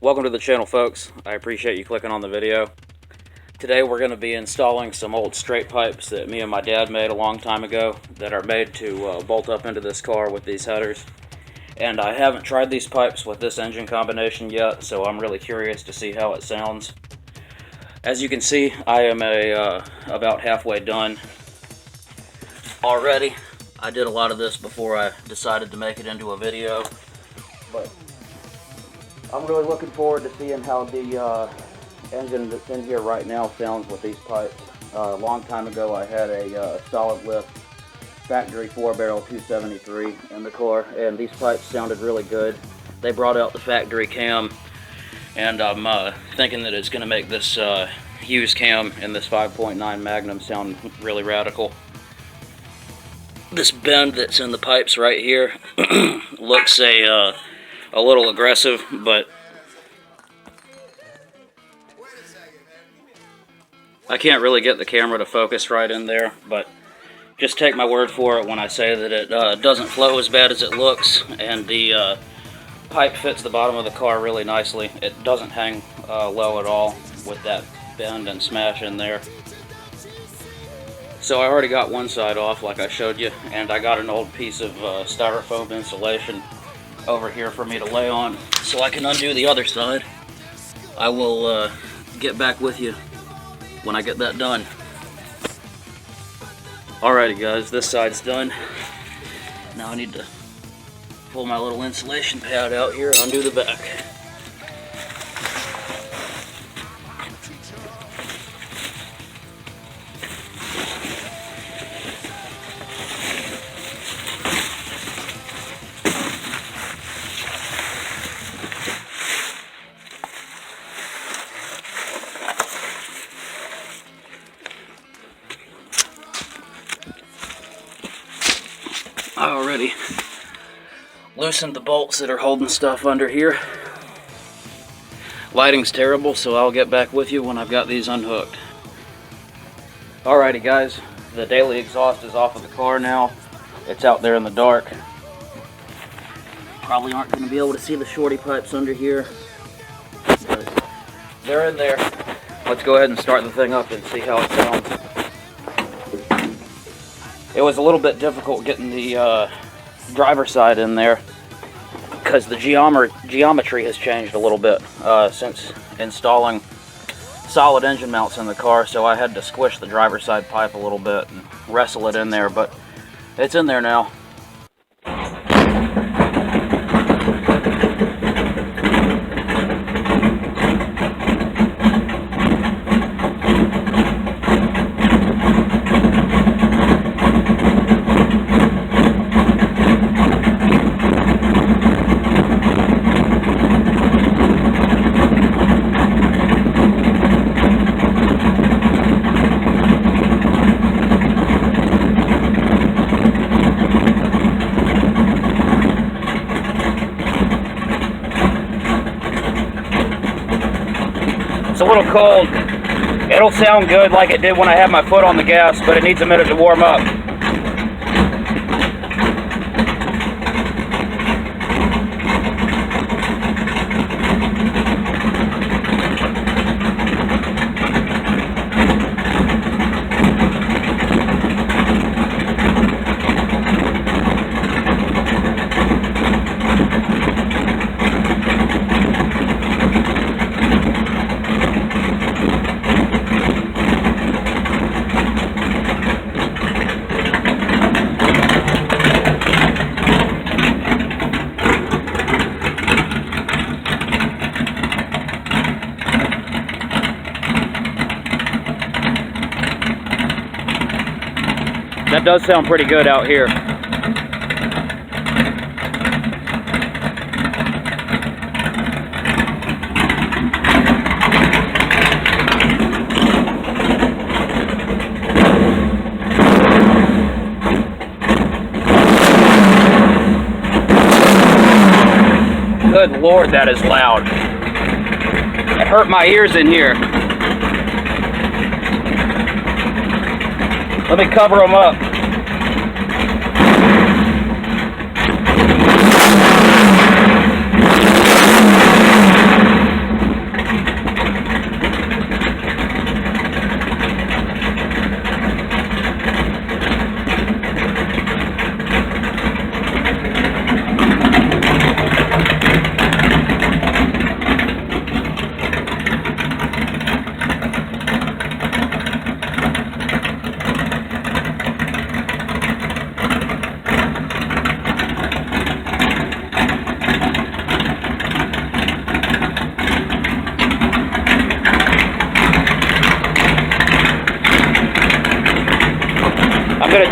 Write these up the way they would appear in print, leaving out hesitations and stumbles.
Welcome to the channel, folks. I appreciate you clicking on the video. Today we're going to be installing some old straight pipes that me and my dad made a long time ago that are made to bolt up into this car with these headers. And I haven't tried these pipes with this engine combination yet, so I'm really curious to see how it sounds. As you can see, I am about halfway done already. I did a lot of this before I decided to make it into a video, but I'm really looking forward to seeing how the engine that's in here right now sounds with these pipes. A long time ago I had a solid lift factory 4-barrel 273 in the car, and these pipes sounded really good. They brought out the factory cam, and I'm thinking that it's going to make this Hughes cam and this 5.9 Magnum sound really radical. This bend that's in the pipes right here looks a little aggressive, but I can't really get the camera to focus right in there, but just take my word for it when I say that it doesn't flow as bad as it looks, and the pipe fits the bottom of the car really nicely. It doesn't hang low at all with that bend and smash in there. So I already got one side off like I showed you, and I got an old piece of styrofoam insulation over here for me to lay on so I can undo the other side. I will get back with you when I get that done. Alrighty guys, this side's done. Now I need to pull my little insulation pad out here and undo the back. I already loosened the bolts that are holding stuff under here. Lighting's terrible, so I'll get back with you when I've got these unhooked. Alrighty guys, the daily exhaust is off of the car now. It's out there in the dark. Probably aren't going to be able to see the shorty pipes under here, but they're in there. Let's go ahead and start the thing up and see how it sounds. It was a little bit difficult getting the driver's side in there because the geometry has changed a little bit since installing solid engine mounts in the car, so I had to squish the driver's side pipe a little bit and wrestle it in there, but it's in there now. It's a little cold. It'll sound good like it did when I had my foot on the gas, but it needs a minute to warm up. That does sound pretty good out here. Good Lord, that is loud. It hurt my ears in here. Let me cover them up.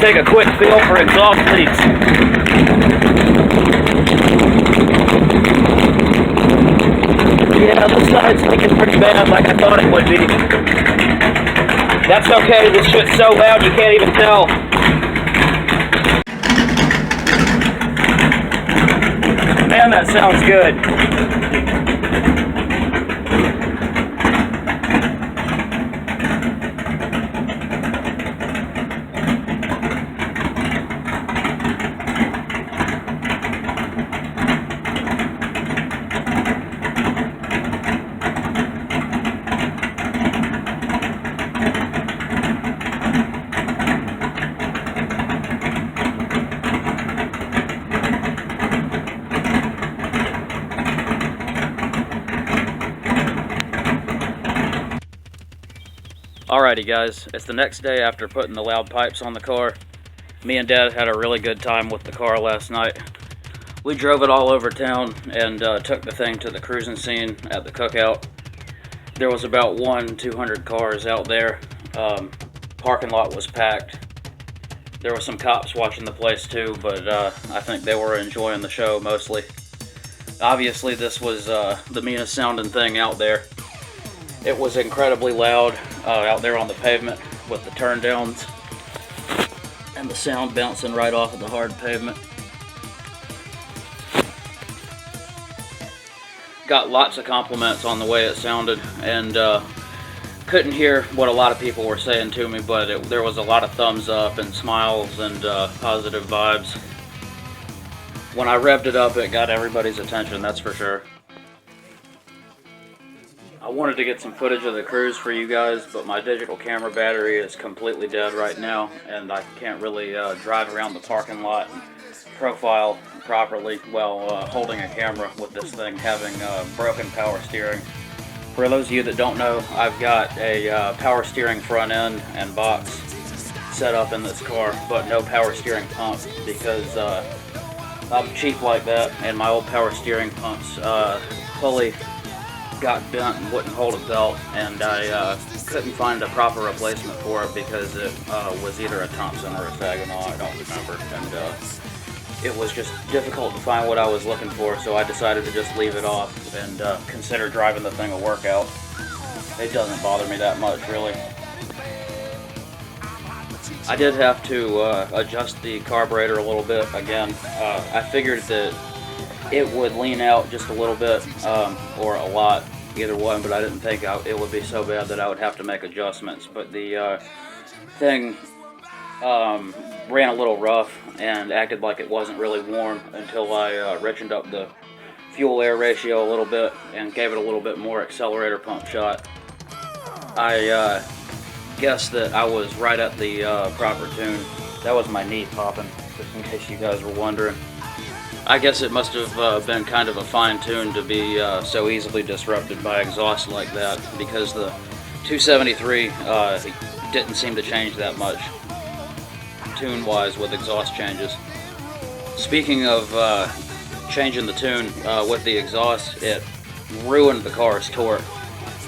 take a quick feel for exhaust leaks. Yeah, this side's leaking pretty bad, like I thought it would be. That's okay, this shit's so loud you can't even tell. Man, that sounds good. Alrighty guys, it's the next day after putting the loud pipes on the car. Me and Dad had a really good time with the car last night. We drove it all over town and took the thing to the cruising scene at the cookout. There was about 200 cars out there. Parking lot was packed. There were some cops watching the place too, but I think they were enjoying the show mostly. Obviously this was the meanest sounding thing out there. It was incredibly loud out there on the pavement with the turn downs and the sound bouncing right off of the hard pavement. Got lots of compliments on the way it sounded, and couldn't hear what a lot of people were saying to me, but there was a lot of thumbs up and smiles and positive vibes. When I revved it up, it got everybody's attention, that's for sure. I wanted to get some footage of the cruise for you guys, but my digital camera battery is completely dead right now, and I can't really drive around the parking lot and profile properly while holding a camera with this thing having broken power steering. For those of you that don't know, I've got a power steering front end and box set up in this car, but no power steering pump because I'm cheap like that, and my old power steering pumps fully got bent and wouldn't hold a belt, and I couldn't find a proper replacement for it because it was either a Thompson or a Saginaw, I don't remember, and it was just difficult to find what I was looking for, so I decided to just leave it off and consider driving the thing a workout. It doesn't bother me that much, really. I did have to adjust the carburetor a little bit again. I figured that it would lean out just a little bit, or a lot, either one, but I didn't think it would be so bad that I would have to make adjustments. But the thing ran a little rough and acted like it wasn't really warm until I richened up the fuel-air ratio a little bit and gave it a little bit more accelerator pump shot. I guess that I was right at the proper tune. That was my knee popping, just in case you guys were wondering. I guess it must have been kind of a fine tune to be so easily disrupted by exhaust like that, because the 273 didn't seem to change that much tune-wise with exhaust changes. Speaking of changing the tune with the exhaust, it ruined the car's torque.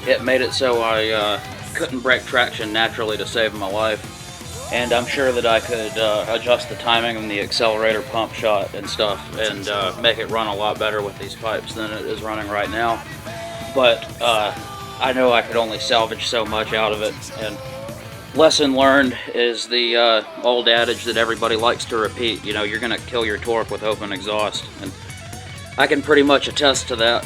It made it so I couldn't break traction naturally to save my life. And I'm sure that I could adjust the timing and the accelerator pump shot and stuff and make it run a lot better with these pipes than it is running right now. But I know I could only salvage so much out of it. And lesson learned is the old adage that everybody likes to repeat. You know, you're going to kill your torque with open exhaust. And I can pretty much attest to that.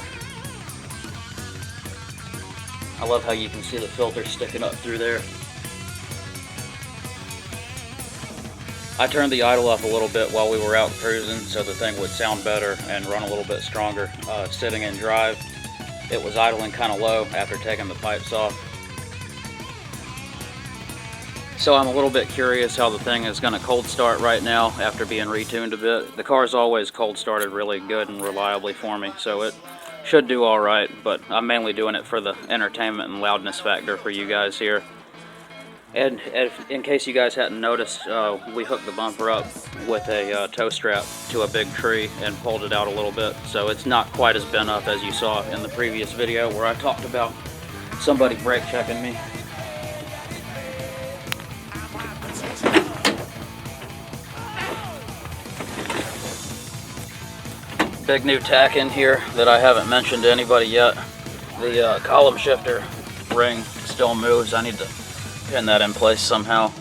I love how you can see the filter sticking up through there. I turned the idle up a little bit while we were out cruising so the thing would sound better and run a little bit stronger. Sitting in drive, it was idling kind of low after taking the pipes off. So I'm a little bit curious how the thing is going to cold start right now after being retuned a bit. The car's always cold started really good and reliably for me, so it should do alright, but I'm mainly doing it for the entertainment and loudness factor for you guys here. And in case you guys hadn't noticed, we hooked the bumper up with a tow strap to a big tree and pulled it out a little bit, so it's not quite as bent up as you saw in the previous video where I talked about somebody brake checking me. big new tack in here that I haven't mentioned to anybody yet. The column shifter ring still moves. I need to pin that in place somehow.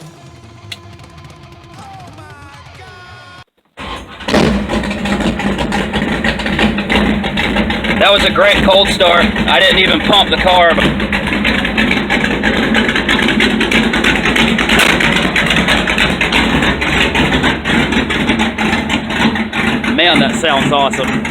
That was a great cold start. I didn't even pump the carb. Man, that sounds awesome.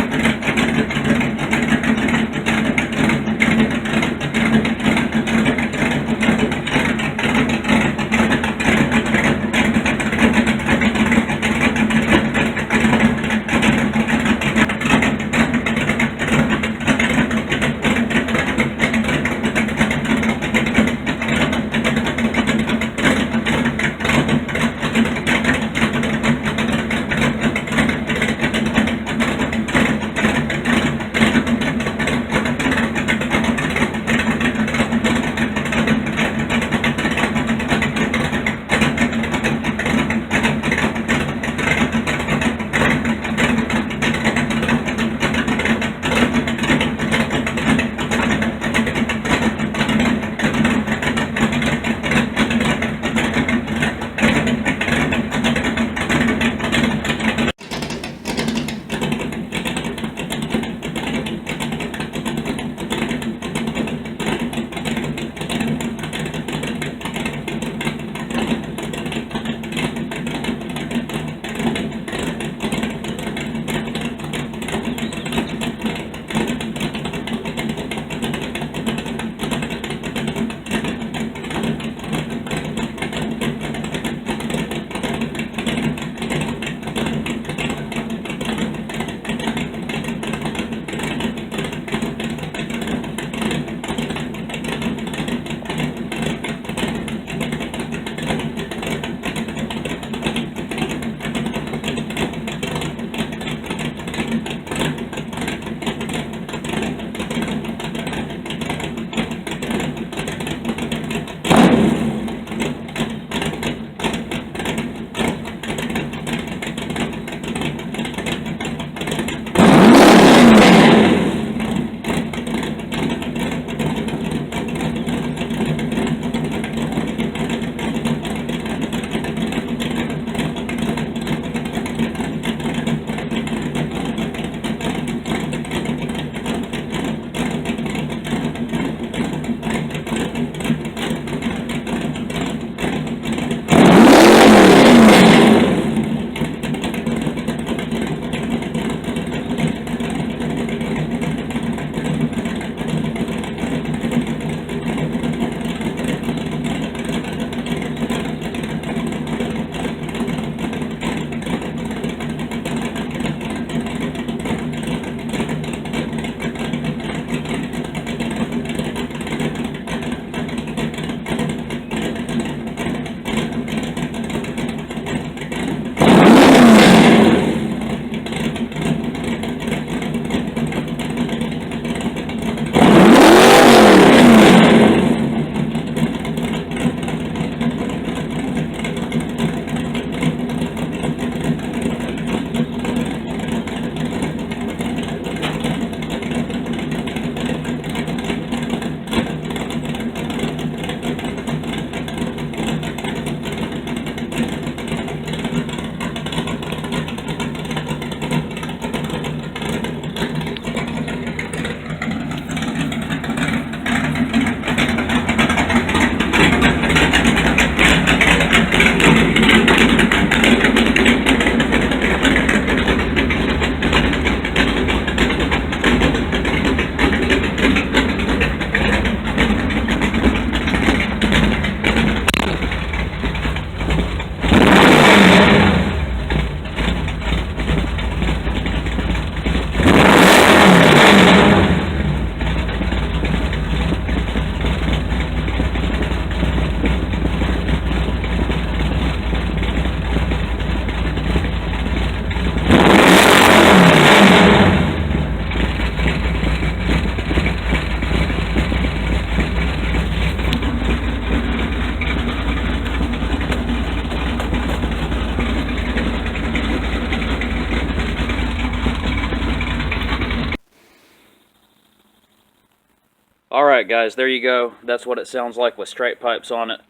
Alright guys, there you go. That's what it sounds like with straight pipes on it.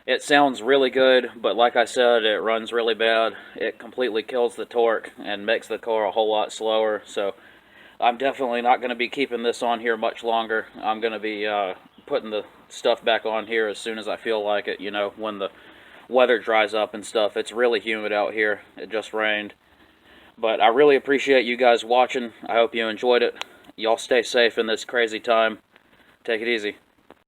It sounds really good, but like I said, it runs really bad. It completely kills the torque and makes the car a whole lot slower. So I'm definitely not going to be keeping this on here much longer. I'm going to be putting the stuff back on here as soon as I feel like it, you know, when the weather dries up and stuff. It's really humid out here. It just rained. But I really appreciate you guys watching. I hope you enjoyed it. Y'all stay safe in this crazy time. Take it easy.